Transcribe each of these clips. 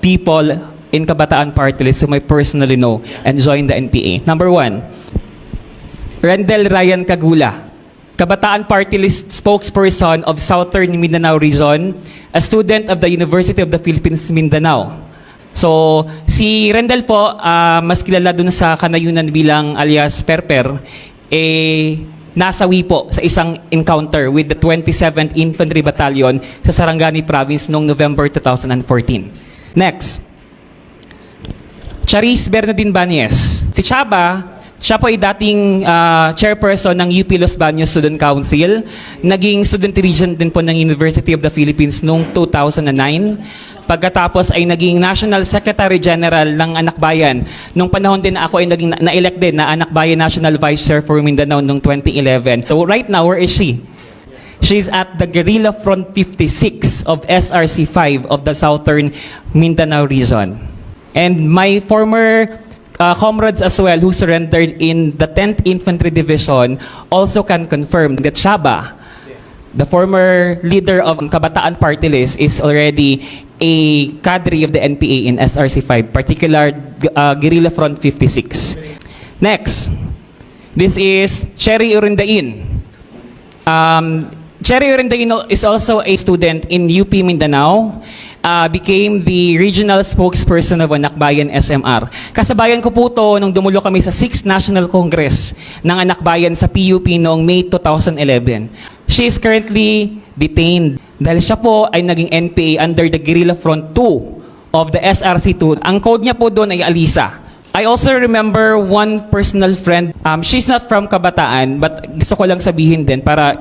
people in Kabataan Party List whom I personally know and joined the NPA. Number 1, Rendel Ryan Cagula, Kabataan Party List spokesperson of Southern Mindanao Region, a student of the University of the Philippines, Mindanao. So, si Rendel po, mas kilala dun sa kanayunan bilang alias Perper, nasawi po sa isang encounter with the 27th Infantry Battalion sa Sarangani Province noong November 2014. Next, Charis Bernardine Banyes. Si Chaba, siya po ay dating chairperson ng UP Los Baños Student Council. Naging student regent din po ng University of the Philippines noong 2009. Pagkatapos ay naging National Secretary General ng Anak Bayan. Nung panahon din na ako ay naging na-elect din na Anak Bayan National Vice Chair for Mindanao noong 2011. So right now, where is she? She's at the Guerrilla Front 56 of SRC-5 of the Southern Mindanao region. And my former comrades as well who surrendered in the 10th Infantry Division also can confirm that Shaba, the former leader of Kabataan Party List, is already a cadre of the NPA in SRC-5, particular Guerrilla Front 56. Next, this is Cherry Urindain. Cherry Urindain is also a student in UP Mindanao, became the regional spokesperson of Anak Bayan SMR. Kasabayan ko po to nung dumulo kami sa 6th National Congress ng Anak Bayan sa PUP noong May 2011. She is currently detained dahil siya po ay naging NPA under the Guerrilla Front 2 of the SRC-2. Ang code niya po doon ay Alisa. I also remember one personal friend. She's not from Kabataan, but gusto ko lang sabihin din para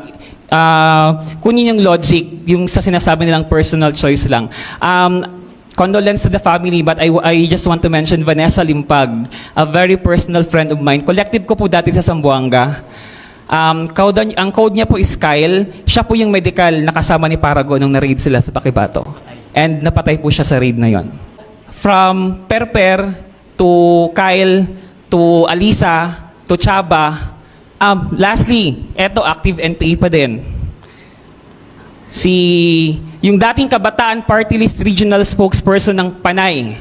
kunin yung logic, yung sa sinasabi nilang personal choice lang. Condolence to the family, but I just want to mention Vanessa Limpag, a very personal friend of mine. Collective ko po dati sa Zamboanga. Ang code niya po is Kyle. Siya po yung medical na kasama ni Parago nung na-raid sila sa Pakibato. And napatay po siya sa raid na yon. From Perper to Kyle to Alisa to Chaba. Lastly, eto active NPA pa din. Yung dating Kabataan Party List Regional Spokesperson ng Panay,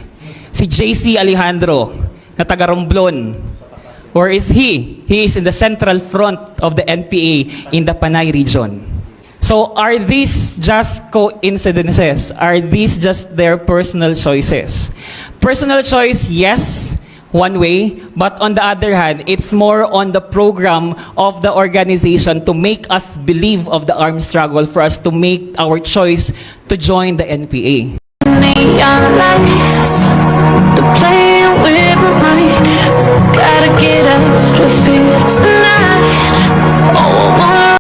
si JC Alejandro, na taga Romblon. Where is he? He is in the central front of the NPA in the Panay region. So are these just coincidences? Are these just their personal choices? Personal choice, yes, one way, but on the other hand, it's more on the program of the organization to make us believe of the armed struggle, for us to make our choice to join the NPA.